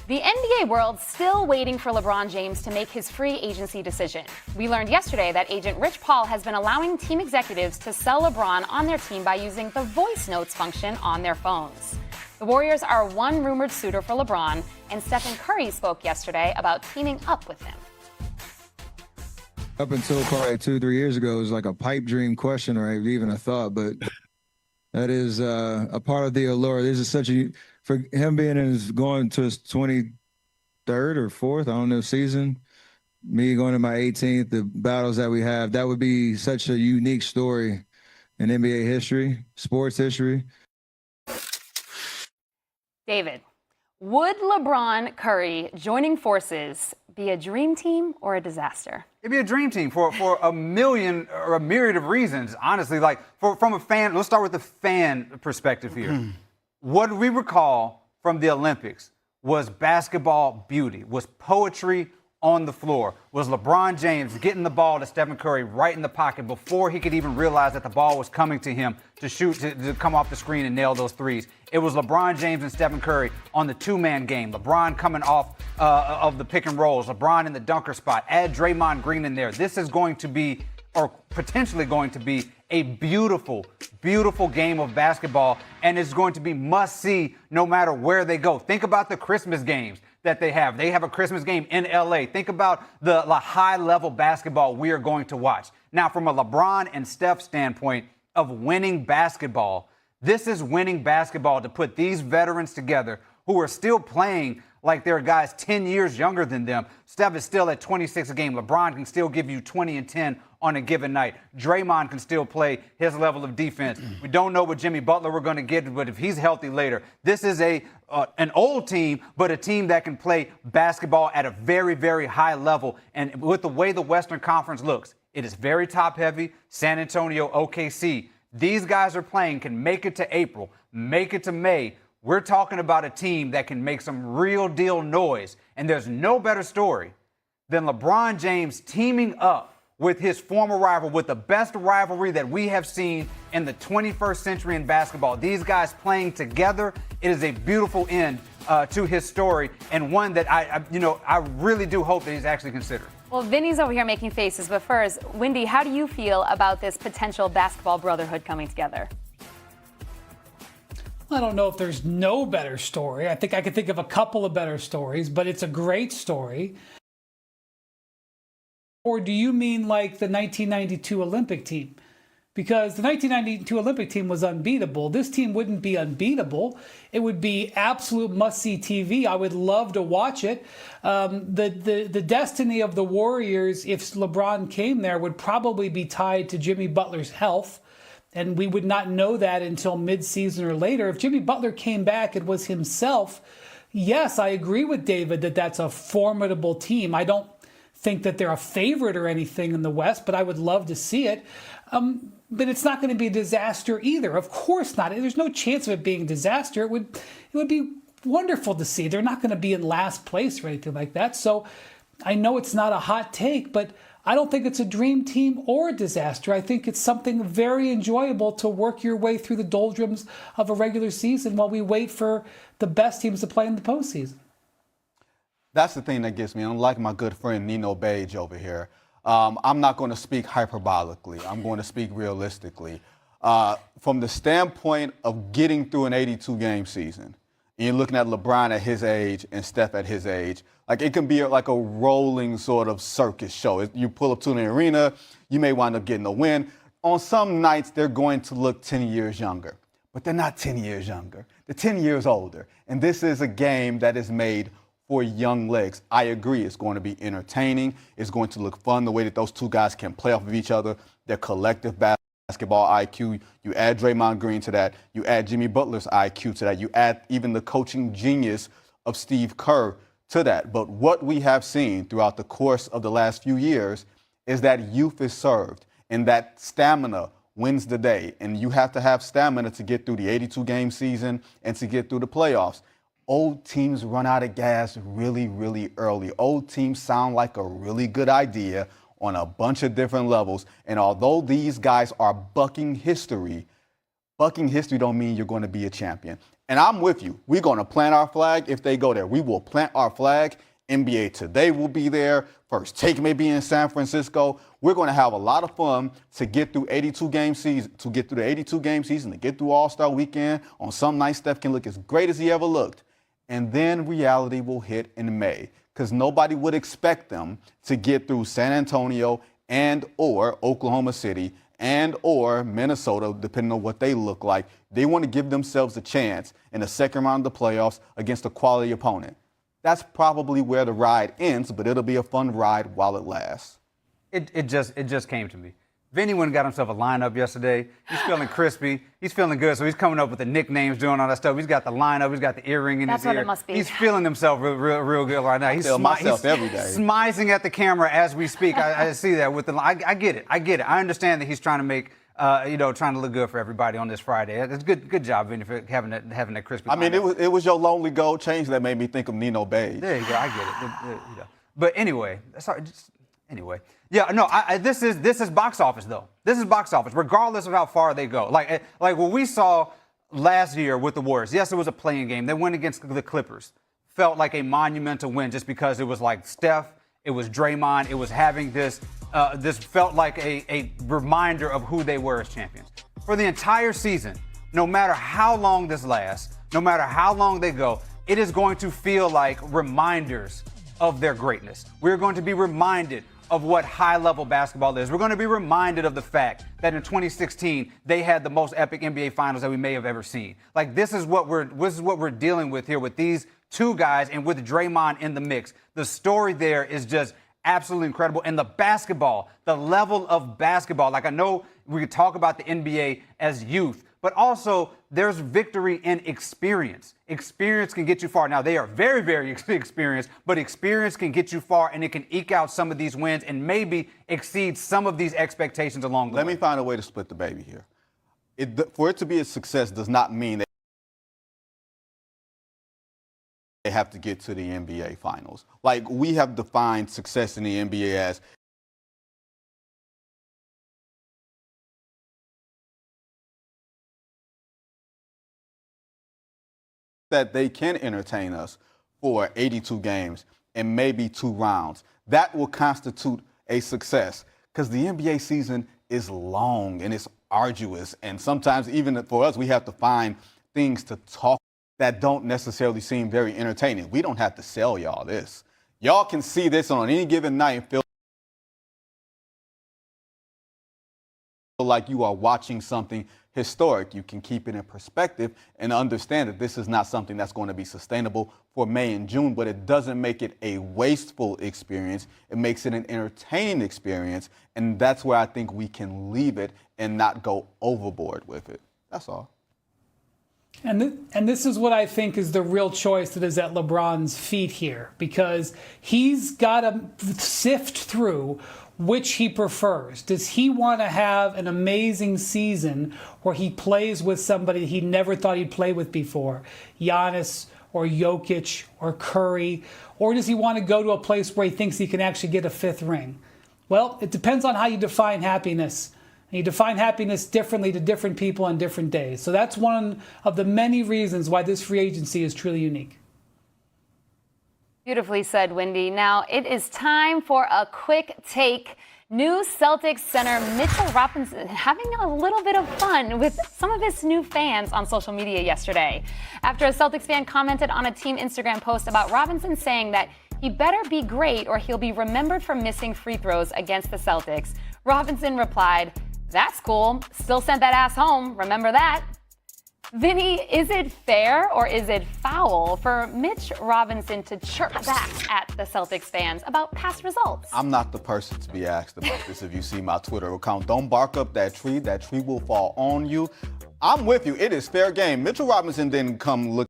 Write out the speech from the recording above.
The NBA world's still waiting for LeBron James to make his free agency decision. We learned yesterday that agent Rich Paul has been allowing team executives to sell LeBron on their team by using the voice notes function on their phones. The Warriors are one rumored suitor for LeBron, and Stephen Curry spoke yesterday about teaming up with him. Up until probably 2-3 years ago, it was like a pipe dream question or even a thought, but that is a part of the allure. This is such a, for him being going to his 23rd or 4th, I don't know, season, me going to my 18th, the battles that we have, that would be such a unique story in NBA history, sports history. David, would LeBron Curry joining forces be a dream team or a disaster? It'd be a dream team for a million or a myriad of reasons, honestly. Like, from a fan, let's start with the fan perspective here. What we recall from the Olympics was basketball beauty, was poetry on the floor, was LeBron James getting the ball to Stephen Curry right in the pocket before he could even realize that the ball was coming to him to shoot, to come off the screen and nail those threes. It was LeBron James and Stephen Curry on the two-man game. LeBron coming off of the pick and rolls. LeBron in the dunker spot. Add Draymond Green in there. This is going to be, or potentially going to be, a beautiful, beautiful game of basketball, and it's going to be must-see no matter where they go. Think about the Christmas games that they have. They have a Christmas game in LA. Think about the high-level basketball we are going to watch. Now, from a LeBron and Steph standpoint of winning basketball, this is winning basketball to put these veterans together who are still playing like they're guys 10 years younger than them. Steph is still at 26 a game. LeBron can still give you 20 and 10 on a given night. Draymond can still play his level of defense. We don't know what Jimmy Butler we're going to get, but if he's healthy later, this is an old team, but a team that can play basketball at a very, very high level. And with the way the Western Conference looks, it is very top-heavy. San Antonio, OKC. These guys are playing, can make it to April, make it to May. We're talking about a team that can make some real deal noise. And there's no better story than LeBron James teaming up with his former rival, with the best rivalry that we have seen in the 21st century in basketball. These guys playing together, it is a beautiful end to his story, and one that I really do hope that he's actually considered. Well, Vinny's over here making faces, but first, Wendy, how do you feel about this potential basketball brotherhood coming together? I don't know if there's no better story. I think I could think of a couple of better stories, but it's a great story. Or do you mean like the 1992 Olympic team? Because the 1992 Olympic team was unbeatable. This team wouldn't be unbeatable. It would be absolute must-see TV. I would love to watch it. The destiny of the Warriors, if LeBron came there, would probably be tied to Jimmy Butler's health. And we would not know that until mid-season or later. If Jimmy Butler came back and was himself, yes, I agree with David that that's a formidable team. I don't think that they're a favorite or anything in the West, but I would love to see it. But it's not going to be a disaster either. Of course not. There's no chance of it being a disaster. It would be wonderful to see. They're not going to be in last place or anything like that. So I know it's not a hot take, but I don't think it's a dream team or a disaster. I think it's something very enjoyable to work your way through the doldrums of a regular season while we wait for the best teams to play in the postseason. That's the thing that gets me. Unlike my good friend Nino Beige over here, I'm not going to speak hyperbolically. I'm going to speak realistically. From the standpoint of getting through an 82-game season, and you're looking at LeBron at his age and Steph at his age, like it can be like a rolling sort of circus show. You pull up to an arena, you may wind up getting a win. On some nights, they're going to look 10 years younger, but they're not 10 years younger. They're 10 years older. And this is a game that is made for young legs. I agree. It's going to be entertaining. It's going to look fun the way that those two guys can play off of each other, their collective basketball IQ. You add Draymond Green to that. You add Jimmy Butler's IQ to that. You add even the coaching genius of Steve Kerr to that. But what we have seen throughout the course of the last few years is that youth is served and that stamina wins the day. And you have to have stamina to get through the 82-game season and to get through the playoffs. Old teams run out of gas really, really early. Old teams sound like a really good idea on a bunch of different levels. And although these guys are bucking history don't mean you're going to be a champion. And I'm with you. We're going to plant our flag if they go there. We will plant our flag. NBA Today will be there. First Take may be in San Francisco. We're going to have a lot of fun to get through 82-game season, to get through the 82-game season, to get through All-Star Weekend. On some nights, Steph can look as great as he ever looked. And then reality will hit in May, because nobody would expect them to get through San Antonio and or Oklahoma City and or Minnesota, depending on what they look like. They want to give themselves a chance in the second round of the playoffs against a quality opponent. That's probably where the ride ends, but it'll be a fun ride while it lasts. It just came to me. Vinny went and got himself a lineup yesterday. He's feeling crispy. He's feeling good, so he's coming up with the nicknames, doing all that stuff. He's got the lineup. He's got the earring in his ear. That's what it must be. He's feeling himself real good right now. He's every day. smizing at the camera as we speak. I see that with the. I get it. I understand that he's trying to make. Trying to look good for everybody on this Friday. It's good job, Vinny, for having that crispy. I mean, it was your lonely gold change that made me think of Nino Beige. There you go. I get it. But anyway, sorry. Anyway, yeah. No. This is box office though. This is box office, regardless of how far they go. Like what we saw last year with the Warriors. Yes, it was a playing game. They went against the Clippers. Felt like a monumental win just because it was like Steph. It was Draymond. It was having this. This felt like a reminder of who they were as champions. For the entire season, no matter how long this lasts, no matter how long they go, it is going to feel like reminders of their greatness. We're going to be reminded of what high-level basketball is. We're going to be reminded of the fact that in 2016, they had the most epic NBA Finals that we may have ever seen. Like, this is what we're dealing with here with these two guys and with Draymond in the mix. The story there is just absolutely incredible. And the basketball, the level of basketball, like I know we could talk about the NBA as youth, but also there's victory in experience. Experience can get you far. Now, they are very, very experienced, but experience can get you far, and it can eke out some of these wins and maybe exceed some of these expectations along the way. Let me find a way to split the baby here. For it to be a success does not mean that they have to get to the NBA Finals. Like, we have defined success in the NBA as that they can entertain us for 82 games and maybe 2 rounds. That will constitute a success, because the NBA season is long and it's arduous. And sometimes even for us, we have to find things to talk that don't necessarily seem very entertaining. We don't have to sell y'all this. Y'all can see this on any given night and feel like you are watching something historic. You can keep it in perspective and understand that this is not something that's going to be sustainable for May and June, but it doesn't make it a wasteful experience. It makes it an entertaining experience, and that's where I think we can leave it and not go overboard with it. That's all. And this is what I think is the real choice that is at LeBron's feet here, because he's got to sift through which he prefers. Does he want to have an amazing season where he plays with somebody he never thought he'd play with before, Giannis or Jokic or Curry, or does he want to go to a place where he thinks he can actually get a 5th ring? Well, it depends on how you define happiness. You define happiness differently to different people on different days. So that's one of the many reasons why this free agency is truly unique. Beautifully said, Wendy. Now it is time for a quick take. New Celtics center Mitchell Robinson having a little bit of fun with some of his new fans on social media yesterday. After a Celtics fan commented on a team Instagram post about Robinson saying that he better be great or he'll be remembered for missing free throws against the Celtics, Robinson replied, "That's cool. Still sent that ass home. Remember that." Vinny, is it fair or is it foul for Mitch Robinson to chirp back at the Celtics fans about past results? I'm not the person to be asked about this. If you see my Twitter account, don't bark up that tree. That tree will fall on you. I'm with you. It is fair game. Mitchell Robinson didn't come look